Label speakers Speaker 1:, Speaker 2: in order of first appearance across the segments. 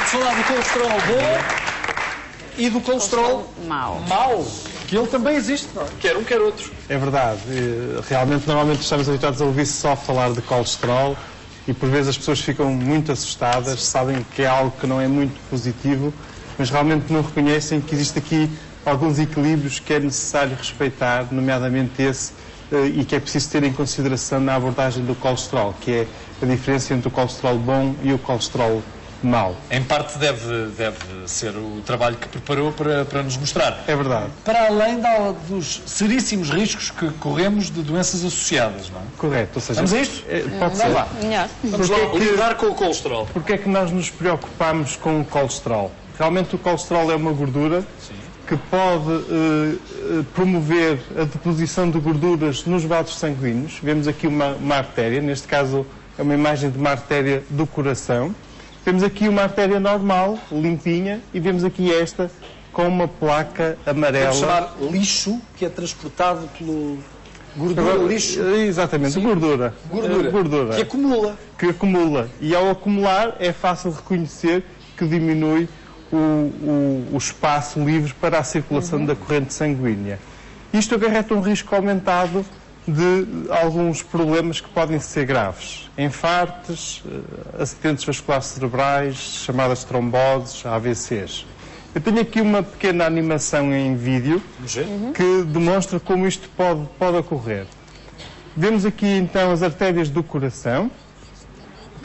Speaker 1: Vamos falar do colesterol bom e do colesterol mau, que ele também existe, não é? Quer um, quer outro.
Speaker 2: É verdade. Realmente, normalmente estamos habituados a ouvir só falar de colesterol e por vezes as pessoas ficam muito assustadas, sabem que é algo que não é muito positivo, mas realmente não reconhecem que existe aqui alguns equilíbrios que é necessário respeitar, nomeadamente esse, e que é preciso ter em consideração na abordagem do colesterol, que é a diferença entre o colesterol bom e o colesterol mau.
Speaker 1: Em parte deve ser o trabalho que preparou para nos mostrar.
Speaker 2: É verdade.
Speaker 1: Para além dos seríssimos riscos que corremos de doenças associadas, não é?
Speaker 2: Correto. Ou seja,
Speaker 1: vamos a isto?
Speaker 2: Pode ser.
Speaker 3: Melhor.
Speaker 1: Vamos lá lidar com o colesterol.
Speaker 2: Porquê é que nós nos preocupamos com o colesterol? Realmente o colesterol é uma gordura que pode promover a deposição de gorduras nos vasos sanguíneos. Vemos aqui uma artéria, neste caso é uma imagem de uma artéria do coração. Vemos aqui uma artéria normal, limpinha, e vemos aqui esta com uma placa amarela.
Speaker 1: Vamos chamar lixo, que é transportado pelo... Gordura, lixo?
Speaker 2: Exatamente,
Speaker 1: sim.
Speaker 2: Gordura.
Speaker 1: Que acumula.
Speaker 2: Que acumula. E ao acumular é fácil reconhecer que diminui o espaço livre para a circulação da corrente sanguínea. Isto acarreta um risco aumentado de alguns problemas que podem ser graves. Infartos, acidentes vasculares cerebrais, chamadas tromboses, AVCs. Eu tenho aqui uma pequena animação em vídeo que demonstra como isto pode ocorrer. Vemos aqui então as artérias do coração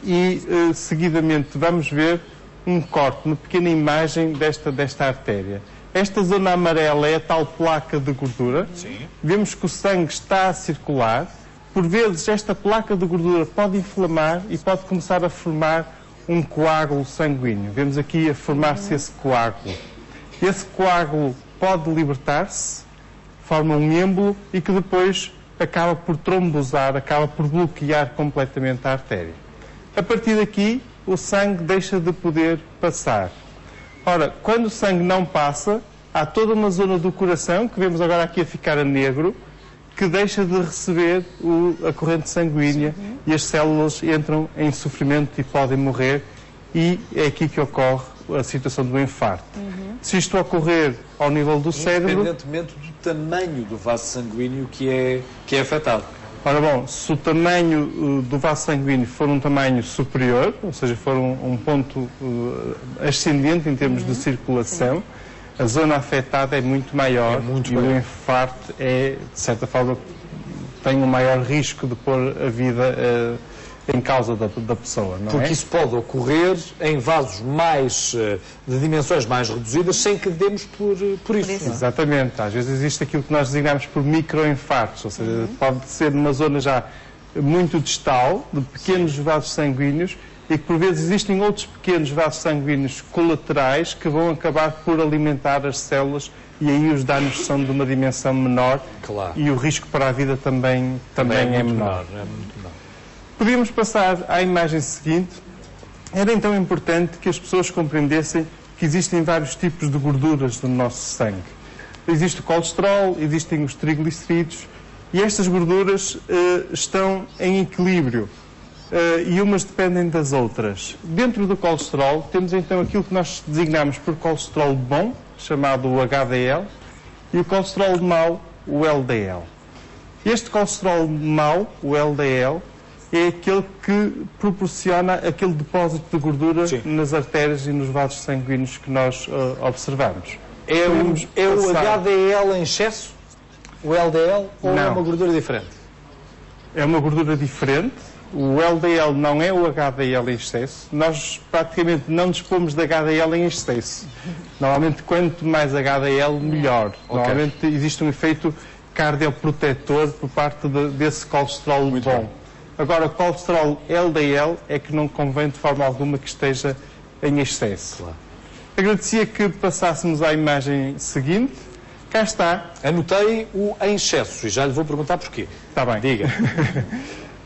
Speaker 2: e seguidamente vamos ver um corte, uma pequena imagem desta artéria. Esta zona amarela é a tal placa de gordura.
Speaker 1: Sim.
Speaker 2: Vemos que o sangue está a circular. Por vezes esta placa de gordura pode inflamar e pode começar a formar um coágulo sanguíneo. Vemos aqui a formar-se esse coágulo. Esse coágulo pode libertar-se, forma um êmbolo e que depois acaba por trombosar, acaba por bloquear completamente a artéria. A partir daqui, o sangue deixa de poder passar. Ora, quando o sangue não passa, há toda uma zona do coração, que vemos agora aqui a ficar a negro, que deixa de receber a corrente sanguínea e as células entram em sofrimento e podem morrer, e é aqui que ocorre a situação do infarto. Se isto ocorrer ao nível do cérebro...
Speaker 1: Independentemente do tamanho do vaso sanguíneo que é afetado.
Speaker 2: Ora bom, se o tamanho do vaso sanguíneo for um tamanho superior, ou seja, for um ponto ascendente em termos de circulação, a zona afetada é muito maior e o infarto é, de certa forma, tem um maior risco de pôr a vida em causa da pessoa, não é?
Speaker 1: Porque isso pode ocorrer em vasos de dimensões mais reduzidas sem que demos por isso.
Speaker 2: Exatamente. Às vezes existe aquilo que nós designamos por microinfartos, ou seja, pode ser numa zona já muito distal, de pequenos vasos sanguíneos, e que por vezes existem outros pequenos vasos sanguíneos colaterais que vão acabar por alimentar as células, e aí os danos são de uma dimensão menor, e o risco para a vida também é menor. Podíamos passar à imagem seguinte. Era então importante que as pessoas compreendessem que existem vários tipos de gorduras no nosso sangue. Existe o colesterol, existem os triglicerídeos, e estas gorduras estão em equilíbrio e umas dependem das outras. Dentro do colesterol temos então aquilo que nós designamos por colesterol bom, chamado o HDL, e o colesterol mau, o LDL. Este colesterol mau, o LDL, é aquele que proporciona aquele depósito de gordura nas artérias e nos vasos sanguíneos que nós observamos.
Speaker 1: É o HDL em excesso? O LDL? Ou é uma gordura diferente?
Speaker 2: É uma gordura diferente. O LDL não é o HDL em excesso. Nós praticamente não dispomos de HDL em excesso. Normalmente, quanto mais HDL, melhor. Normalmente existe um efeito cardioprotetor por parte desse colesterol bom. Agora, o colesterol LDL é que não convém de forma alguma que esteja em excesso. Agradecia que passássemos à imagem seguinte. Cá está.
Speaker 1: Anotei o em excesso e já lhe vou perguntar porquê.
Speaker 2: Está bem.
Speaker 1: Diga.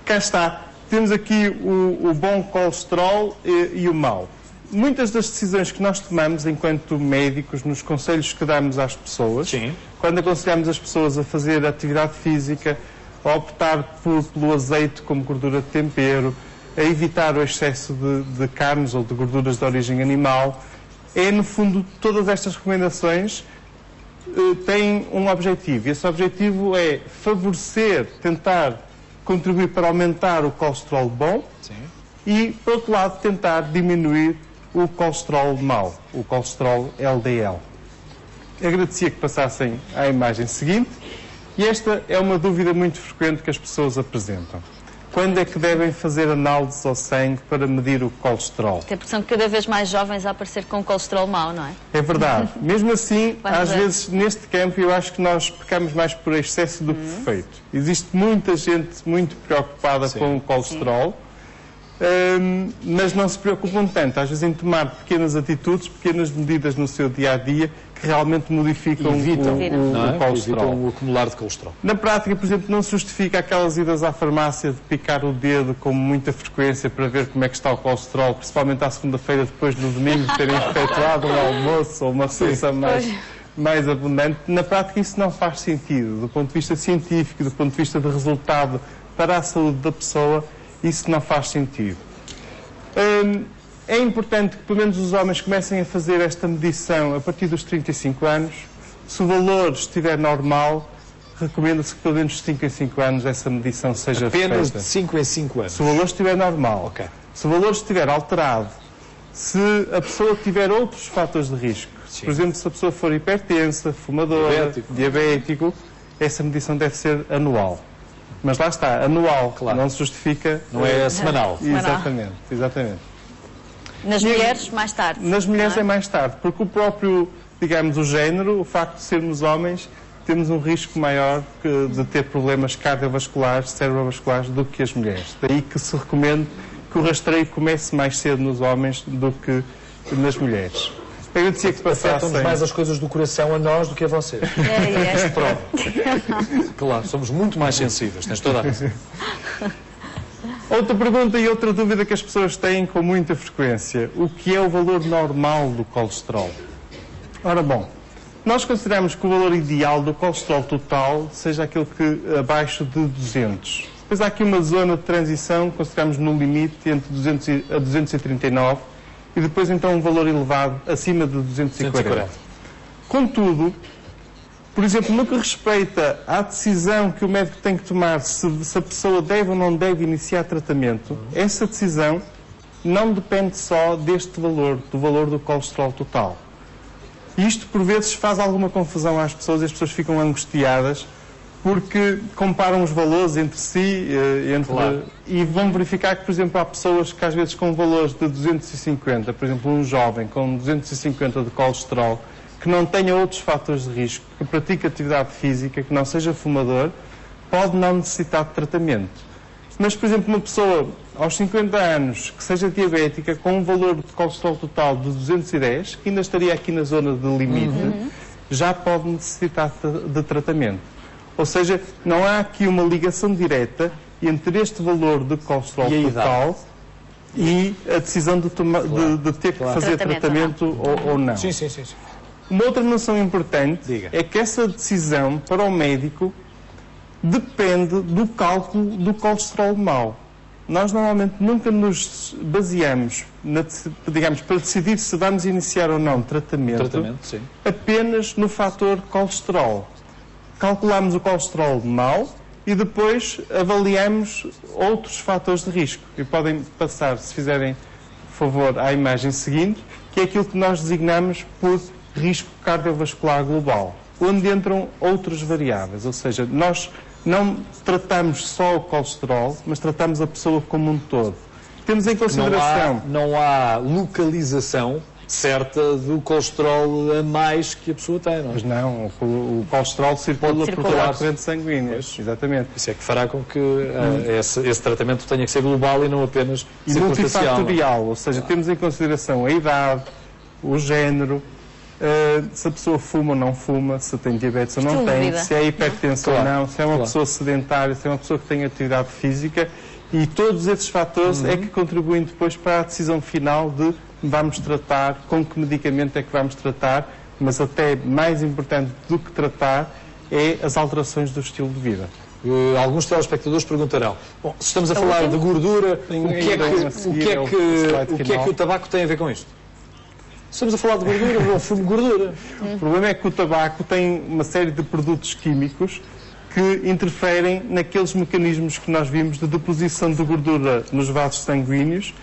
Speaker 2: Cá está. Temos aqui o bom colesterol e o mau. Muitas das decisões que nós tomamos enquanto médicos, nos conselhos que damos às pessoas, quando aconselhamos as pessoas a fazer atividade física, a optar pelo azeite como gordura de tempero, a evitar o excesso de carnes ou de gorduras de origem animal. No fundo, todas estas recomendações têm um objetivo. E esse objetivo é favorecer, tentar contribuir para aumentar o colesterol bom. Sim. E, por outro lado, tentar diminuir o colesterol mau, o colesterol LDL. Agradecia que passassem à imagem seguinte. E esta é uma dúvida muito frequente que as pessoas apresentam. Quando é que devem fazer análises ao sangue para medir o colesterol?
Speaker 3: Tem a impressão que cada vez mais jovens a aparecer com colesterol mau, não é?
Speaker 2: É verdade. Mesmo assim, às vezes, neste campo, eu acho que nós pecamos mais por excesso do que defeito. Existe muita gente muito preocupada com o colesterol, mas não se preocupam tanto, às vezes, em tomar pequenas atitudes, pequenas medidas no seu dia-a-dia, que realmente modificam o colesterol.
Speaker 4: Evitam o acumular de colesterol.
Speaker 2: Na prática, por exemplo, não se justifica aquelas idas à farmácia de picar o dedo com muita frequência para ver como é que está o colesterol, principalmente à segunda-feira, depois no domingo, terem efetuado um almoço ou uma refeição mais abundante. Na prática, isso não faz sentido. Do ponto de vista científico, do ponto de vista de resultado para a saúde da pessoa, isso não faz sentido. É importante que, pelo menos, os homens comecem a fazer esta medição a partir dos 35 anos. Se o valor estiver normal, recomenda-se que, pelo menos, de 5 em 5 anos, essa medição seja feita.
Speaker 4: Apenas de 5 em 5 anos?
Speaker 2: Se o valor estiver normal.
Speaker 4: Okay.
Speaker 2: Se o valor estiver alterado, se a pessoa tiver outros fatores de risco, por exemplo, se a pessoa for hipertensa, fumadora, diabético, essa medição deve ser anual. Mas lá está, anual, não se justifica...
Speaker 4: Não é semanal.
Speaker 2: Exatamente.
Speaker 3: Nas mulheres, mais tarde.
Speaker 2: Nas mulheres é mais tarde, porque o próprio, digamos, o género, o facto de sermos homens, temos um risco maior de ter problemas cardiovasculares, cerebrovasculares, do que as mulheres. Daí que se recomenda que o rastreio comece mais cedo nos homens do que nas mulheres. Eu dizia que
Speaker 4: afetam-nos mais as coisas do coração a nós do que a vocês. Pronto. Claro, somos muito mais sensíveis, tens toda a razão.
Speaker 2: Outra pergunta e outra dúvida que as pessoas têm com muita frequência: o que é o valor normal do colesterol? Ora bom, nós consideramos que o valor ideal do colesterol total seja aquele que abaixo de 200. Depois há aqui uma zona de transição que consideramos no limite entre 200 a 239 e depois então um valor elevado acima de 240. Contudo, por exemplo, no que respeita à decisão que o médico tem que tomar se a pessoa deve ou não deve iniciar tratamento, essa decisão não depende só deste valor, do valor do colesterol total. Isto, por vezes, faz alguma confusão às pessoas e as pessoas ficam angustiadas porque comparam os valores entre si e vão verificar que, por exemplo, há pessoas que às vezes com valores de 250, por exemplo, um jovem com 250 de colesterol, que não tenha outros fatores de risco, que pratique atividade física, que não seja fumador, pode não necessitar de tratamento. Mas, por exemplo, uma pessoa aos 50 anos que seja diabética, com um valor de colesterol total de 210, que ainda estaria aqui na zona de limite, já pode necessitar de tratamento. Ou seja, não há aqui uma ligação direta entre este valor de colesterol total e a decisão de ter que fazer tratamento ou não.
Speaker 4: Sim.
Speaker 2: Uma outra noção importante é que essa decisão para o médico depende do cálculo do colesterol mau. Nós normalmente nunca nos baseamos, digamos, para decidir se vamos iniciar ou não tratamento apenas no fator colesterol. Calculamos o colesterol mau e depois avaliamos outros fatores de risco. E podem passar, se fizerem favor, à imagem seguinte, que é aquilo que nós designamos por risco cardiovascular global, onde entram outras variáveis. Ou seja, nós não tratamos só o colesterol, mas tratamos a pessoa como um todo. Temos em consideração...
Speaker 4: Não há localização certa do colesterol a mais que a pessoa tem, não é?
Speaker 2: Mas não, o colesterol circula por toda a corrente sanguínea. Exatamente.
Speaker 4: Isso é que fará com que esse tratamento tenha que ser global e não apenas
Speaker 2: multifatorial. Ou seja, temos em consideração a idade, o género, se a pessoa fuma ou não fuma, se tem diabetes ou não tem, se é hipertenso ou não, se é uma pessoa sedentária, se é uma pessoa que tem atividade física, e todos esses fatores é que contribuem depois para a decisão final de vamos tratar, com que medicamento é que vamos tratar, mas até mais importante do que tratar é as alterações do estilo de vida.
Speaker 4: Alguns telespectadores perguntarão, bom, se estamos a falar de gordura, o que é que o tabaco tem a ver com isto? Se estamos a falar de gordura, não fumo gordura.
Speaker 2: O problema é que o tabaco tem uma série de produtos químicos que interferem naqueles mecanismos que nós vimos de deposição de gordura nos vasos sanguíneos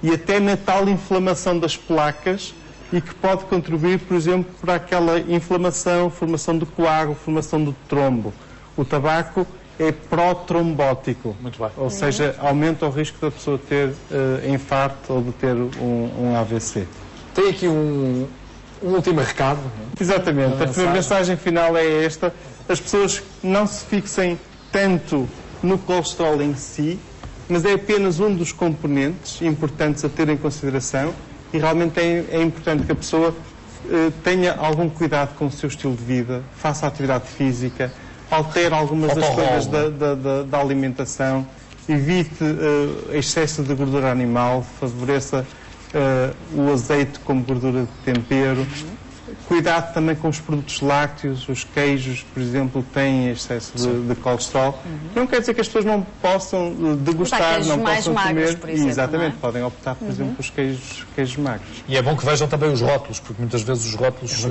Speaker 2: e até na tal inflamação das placas e que pode contribuir, por exemplo, para aquela inflamação, formação de coágulo, formação de trombo. O tabaco é protrombótico,
Speaker 4: muito bem.
Speaker 2: Ou seja, aumenta o risco da pessoa ter infarto ou de ter um AVC.
Speaker 4: Tem aqui um último recado.
Speaker 2: Exatamente. A primeira mensagem final é esta. As pessoas não se fixem tanto no colesterol em si, mas é apenas um dos componentes importantes a ter em consideração e realmente é importante que a pessoa tenha algum cuidado com o seu estilo de vida, faça atividade física, altere algumas das coisas da alimentação, evite excesso de gordura animal, favoreça o azeite como gordura de tempero. Cuidado também com os produtos lácteos, os queijos, por exemplo, têm excesso de colesterol. Não quer dizer que as pessoas não possam degustar, não possam comer.
Speaker 3: Por exemplo,
Speaker 2: exatamente, podem optar, por exemplo, pelos queijos magros.
Speaker 4: E é bom que vejam também os rótulos, porque muitas vezes os rótulos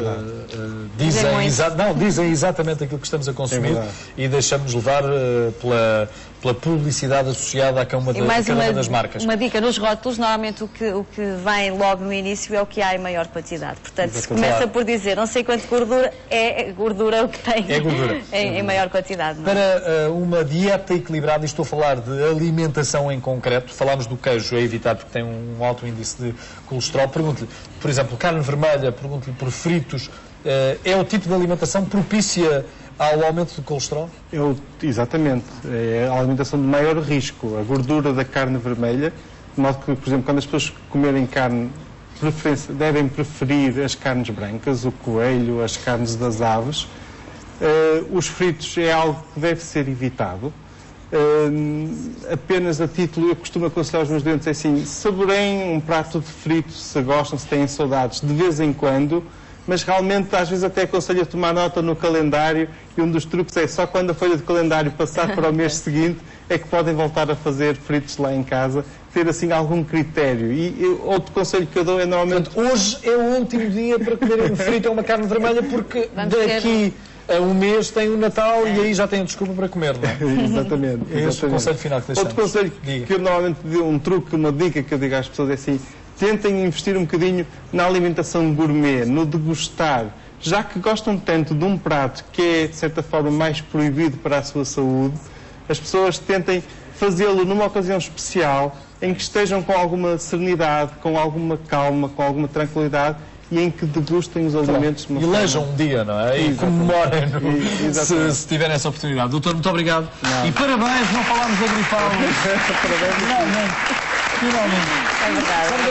Speaker 4: dizem exatamente aquilo que estamos a consumir e deixamos levar pela publicidade associada a cada uma das marcas.
Speaker 3: Uma dica, nos rótulos, normalmente o que vem logo no início é o que há em maior quantidade. Portanto, se começa por dizer não sei quanto gordura, é gordura o que tem em maior quantidade. Não é?
Speaker 4: Para uma dieta equilibrada, e estou a falar de alimentação em concreto, falámos do queijo, é evitar porque tem um alto índice de colesterol. Pergunto-lhe, por exemplo, carne vermelha, pergunto-lhe por fritos, é o tipo de alimentação propícia ao aumento do colesterol?
Speaker 2: Exatamente. É a alimentação de maior risco. A gordura da carne vermelha, de modo que, por exemplo, quando as pessoas comerem carne, devem preferir as carnes brancas, o coelho, as carnes das aves. Os fritos é algo que deve ser evitado. Apenas a título, eu costumo aconselhar os meus doentes assim, saboreiem um prato de frito, se gostam, se têm saudades, de vez em quando, mas realmente às vezes até aconselho a tomar nota no calendário e um dos truques é só quando a folha de calendário passar para o mês seguinte é que podem voltar a fazer fritos lá em casa, ter assim algum critério. E outro conselho que eu dou é normalmente...
Speaker 4: Portanto, hoje é o último dia para comer um frito ou uma carne vermelha porque daqui a um mês tem o Natal e aí já tem a desculpa para comer, não é?
Speaker 2: Exatamente.
Speaker 4: É esse o conselho final que deixamos.
Speaker 2: Outro conselho que eu normalmente digo, um truque, uma dica que eu digo às pessoas é assim, tentem investir um bocadinho na alimentação gourmet, no degustar. Já que gostam tanto de um prato que é, de certa forma, mais proibido para a sua saúde, as pessoas tentem fazê-lo numa ocasião especial, em que estejam com alguma serenidade, com alguma calma, com alguma tranquilidade e em que degustem os alimentos de uma forma...
Speaker 4: Elejam um dia, não é? E comemorem se tiverem essa oportunidade. Doutor, muito obrigado. Não. E parabéns, não falámos da gripal.
Speaker 3: Parabéns. Finalmente. É verdade.